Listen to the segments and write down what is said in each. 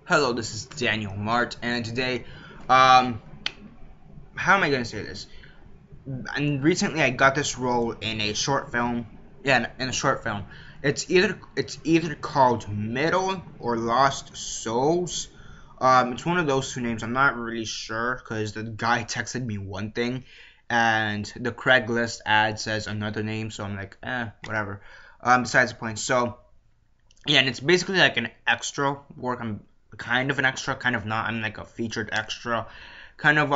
Hello, this is Daniel Mart, and today, how am I gonna say this? And recently, I got this role in a short film. Yeah, in a short film. It's either called Middle or Lost Souls. It's one of those two names. I'm not really sure because the guy texted me one thing, and the Craigslist ad says another name. So I'm like, whatever. Besides the point. So yeah, and it's basically like an extra work. I'm kind of an extra, kind of not. I'm like a featured extra, kind of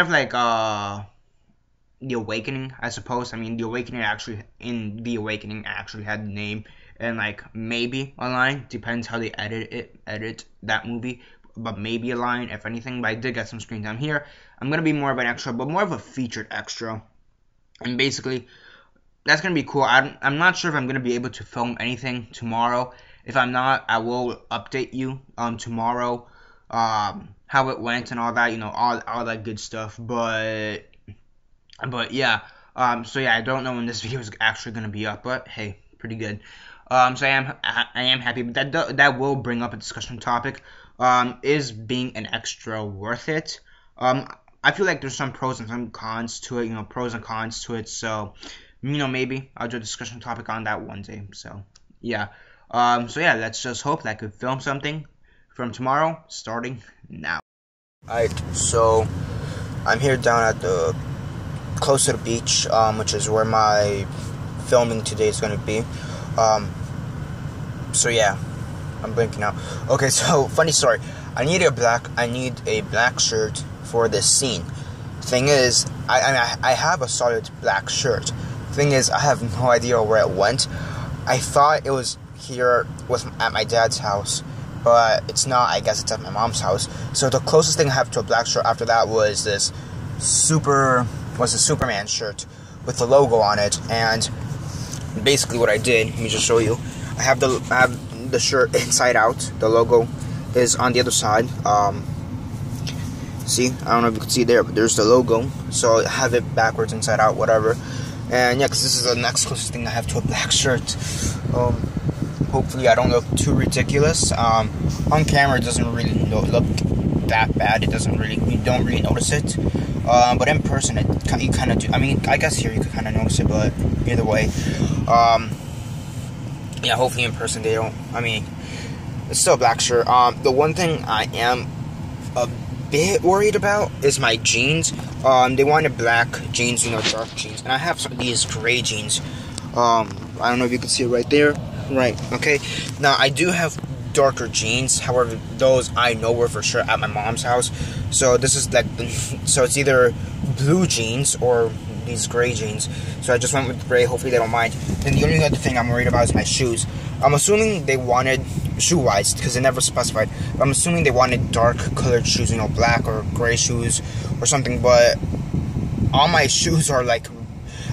like The Awakening, I suppose. I mean, The Awakening actually had the name and like maybe a line. Depends how they edit that movie, but maybe a line if anything. But I did get some screen time here. I'm gonna be more of an extra, but more of a featured extra, and basically that's gonna be cool. I'm not sure if I'm gonna be able to film anything tomorrow. If I'm not, I will update you tomorrow, how it went and all that, all that good stuff. But yeah, so yeah, I don't know when this video is actually gonna be up, but hey, pretty good. So I am happy, but that will bring up a discussion topic. Is being an extra worth it? I feel like there's some pros and some cons to it, pros and cons to it. So, maybe I'll do a discussion topic on that one day. So, yeah. So yeah, let's just hope that I could film something from tomorrow, starting now. Alright, so I'm here down at the close to the beach, which is where my filming today is going to be. So yeah, I'm blinking out. Okay, so funny story. I need a black shirt for this scene. Thing is, I have a solid black shirt. Thing is, I have no idea where it went. I thought it was here at my dad's house, but it's not. I guess it's at my mom's house. So the closest thing I have to a black shirt after that was a Superman shirt with the logo on it. And basically what I did, let me just show you. I have the shirt inside out. The logo is on the other side. See, I don't know if you can see there, but there's the logo. So I have it backwards, inside out, whatever. And yeah, because this is the next closest thing I have to a black shirt. Hopefully I don't look too ridiculous. On camera it doesn't really look that bad. You don't really notice it. But in person you kind of do. I mean, I guess here you could kind of notice it, but either way, yeah, hopefully in person they don't. I mean, it's still a black shirt. The one thing I am a bit worried about is my jeans. They wanted black jeans, dark jeans, and I have these gray jeans. I don't know if you can see it right there. Right, okay. Now, I do have darker jeans. However, those I know were for sure at my mom's house. So this is like, so it's either blue jeans or these gray jeans. So I just went with gray. Hopefully they don't mind. And the only other thing I'm worried about is my shoes. I'm assuming they wanted, shoe-wise, because they never specified. But I'm assuming they wanted dark colored shoes, black or gray shoes or something. But all my shoes are like,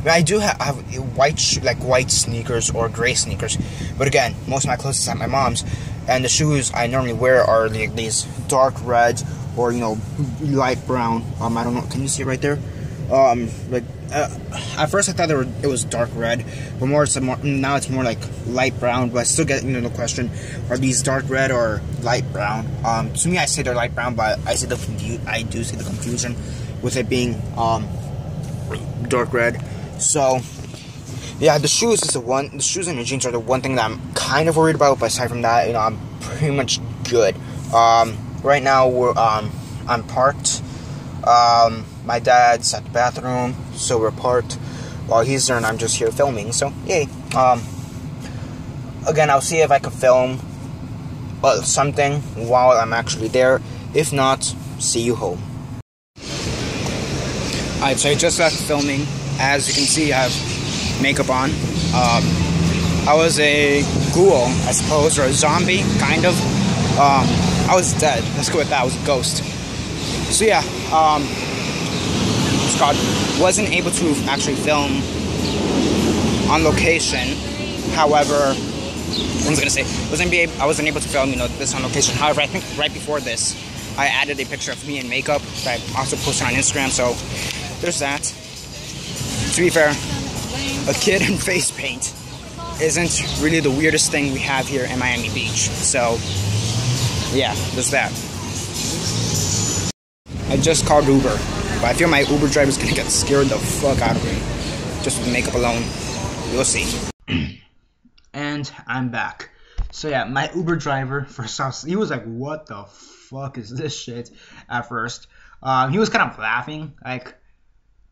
I do have white sneakers or gray sneakers, but again, most of my clothes is at my mom's, and the shoes I normally wear are like these dark red or light brown. I don't know. Can you see it right there? At first I thought it was dark red, but now it's more like light brown. But I still get the question: are these dark red or light brown? To me, I say they're light brown, but I do see the confusion with it being dark red. So, yeah, the shoes and the jeans are the one thing that I'm kind of worried about. But aside from that, I'm pretty much good. Right now I'm parked. My dad's at the bathroom, so we're parked while he's there, and I'm just here filming. So, yay. Again, I'll see if I can film something while I'm actually there. If not, see you home. Alright, so I just left filming. As you can see, I have makeup on. I was a ghoul, I suppose, or a zombie, kind of. I was dead. Let's go with that. I was a ghost. So yeah, wasn't able to actually film on location. However, I wasn't able to film, this on location. However, I think right before this, I added a picture of me in makeup that I also posted on Instagram. So there's that. To be fair, a kid in face paint. isn't really the weirdest thing we have here in Miami Beach. So, yeah, there's that. I just called Uber, but I feel my Uber driver's gonna get scared the fuck out of me just with makeup alone. We'll see. And I'm back. So yeah, my Uber driver, first off, he was like, what the fuck is this shit at first. He was kind of laughing, like, it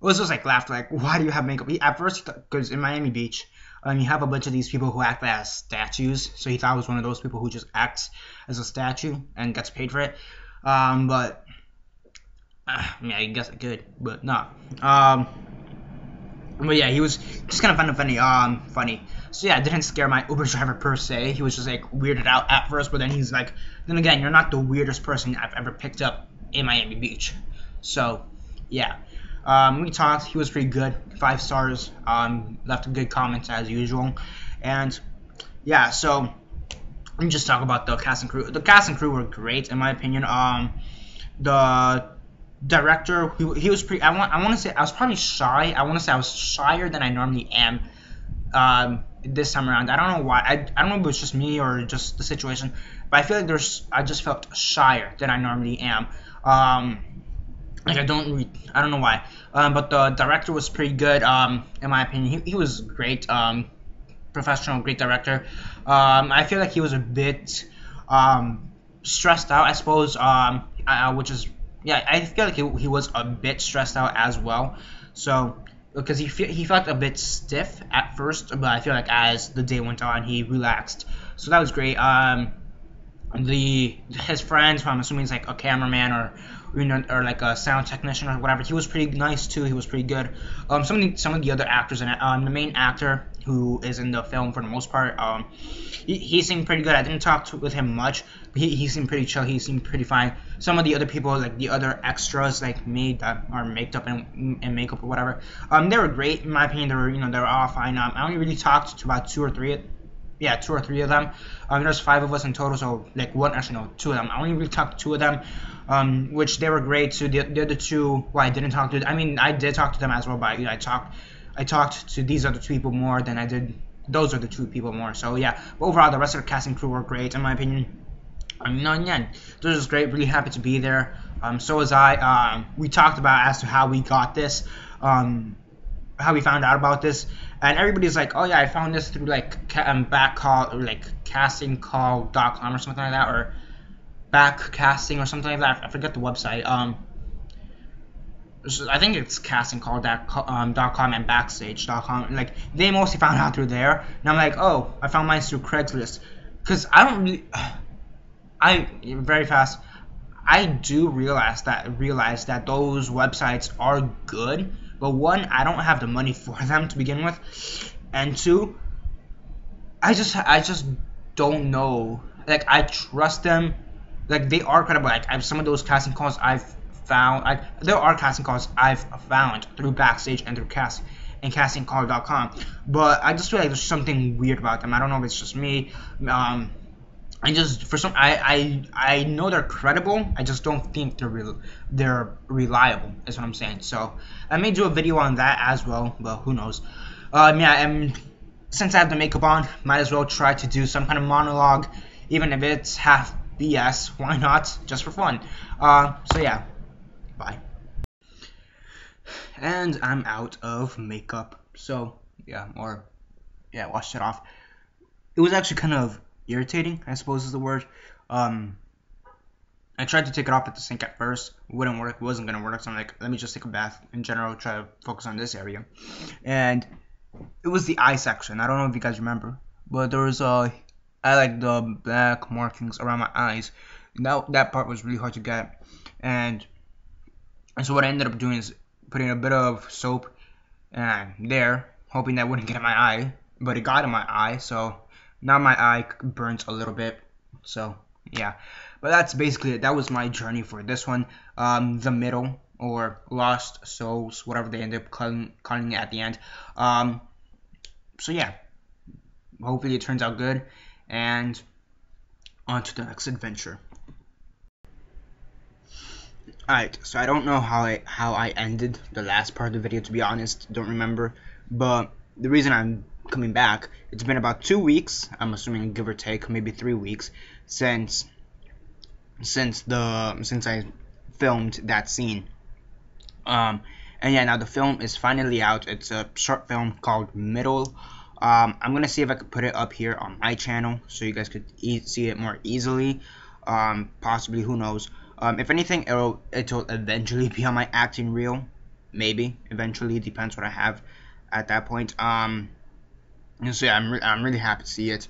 was just like laughter, like, why do you have makeup? At first, because in Miami Beach, you have a bunch of these people who act as statues, so he thought I was one of those people who just acts as a statue and gets paid for it. Yeah, I guess I could, but no. But yeah, he was just kind of funny. So yeah, it didn't scare my Uber driver per se. He was just like weirded out at first, but then he's like, then again, you're not the weirdest person I've ever picked up in Miami Beach. So yeah, we talked. He was pretty good, 5 stars. Left a good comment as usual, and yeah. So let me just talk about the cast and crew. The cast and crew were great in my opinion. The director, he was pretty. I want to say I was probably shy. I want to say I was shyer than I normally am. This time around, I don't know why. I don't know if it was just me or just the situation, but I feel like I just felt shyer than I normally am. Like I don't know why. But the director was pretty good. In my opinion, he was great. Professional, great director. I feel like he was a bit stressed out, I suppose. Which is. Yeah, I feel like he was a bit stressed out as well. So, because he felt a bit stiff at first, but I feel like as the day went on, he relaxed. So that was great. His friends, who I'm assuming is like a cameraman or like a sound technician or whatever, he was pretty nice too. He was pretty good. Some of the other actors in it, the main actor who is in the film for the most part, he seemed pretty good. I didn't talk with him much, but he seemed pretty chill. He seemed pretty fine. Some of the other people, like the other extras, like me, that are maked up and makeup or whatever, they were great in my opinion. They were all fine. I only really talked to about 2 or 3. Yeah, 2 or 3 of them. There's 5 of us in total, so like 2 of them. I only really talked to 2 of them, which they were great. So the other 2, well, I didn't talk to. I mean, I did talk to them as well, but I talked to these other 2 people more than I did those are the 2 people more. So yeah, but overall, the rest of the cast and crew were great in my opinion. Yeah, this was great. Really happy to be there. So was I. We talked about as to how we got this. How we found out about this, and everybody's like, oh yeah, I found this through like backcall or like castingcall.com or something like that, or backcasting or something like that. I forget the website. I think it's castingcall.com and backstage.com. Like they mostly found out through there, and I'm like, oh, I found mine through Craigslist, because I don't really. Very fast. I do realize that those websites are good. But 1, I don't have the money for them to begin with, and 2, I just don't know. Like I trust them, like they are credible. Like some of those casting calls I've found, there are casting calls I've found through Backstage and through castingcall.com. But I just feel like there's something weird about them. I don't know if it's just me. I know they're credible. I just don't think they're reliable. Is what I'm saying. So I may do a video on that as well, but who knows? Yeah, and since I have the makeup on, might as well try to do some kind of monologue, even if it's half BS. Why not? Just for fun. So yeah, bye. And I'm out of makeup. So yeah, wash it off. It was actually kind of irritating, I suppose is the word. I tried to take it off at the sink at first. It wouldn't work. It wasn't going to work. So I'm like, let me just take a bath in general, try to focus on this area. And it was the eye section. I don't know if you guys remember, but there was I like the black markings around my eyes. That part was really hard to get. And so what I ended up doing is putting a bit of soap there, hoping that wouldn't get in my eye. But it got in my eye, so now my eye burns a little bit. So yeah, but that's basically it. That was my journey for this one. The middle, or Lost Souls, whatever they end up calling it at the end. So yeah, hopefully it turns out good, and on to the next adventure. Alright, so I don't know how I ended the last part of the video, to be honest. Don't remember, but the reason I'm coming back. It's been about 2 weeks, I'm assuming, give or take, maybe 3 weeks since I filmed that scene. And yeah, now the film is finally out. It's a short film called Middle. I'm gonna see if I could put it up here on my channel so you guys could see it more easily. Possibly, who knows? If anything, it'll eventually be on my acting reel. Maybe eventually, depends what I have at that point. And so yeah, I'm really happy to see it.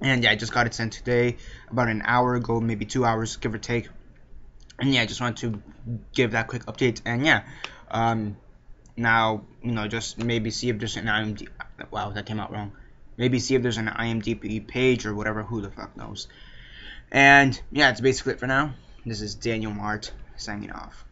And yeah, I just got it sent today, about an hour ago, maybe 2 hours, give or take. And yeah, I just wanted to give that quick update. And yeah, now, just maybe see if there's an IMDb. Wow, that came out wrong. Maybe see if there's an IMDb page or whatever. Who the fuck knows? And yeah, it's basically it for now. This is Daniel Mart signing off.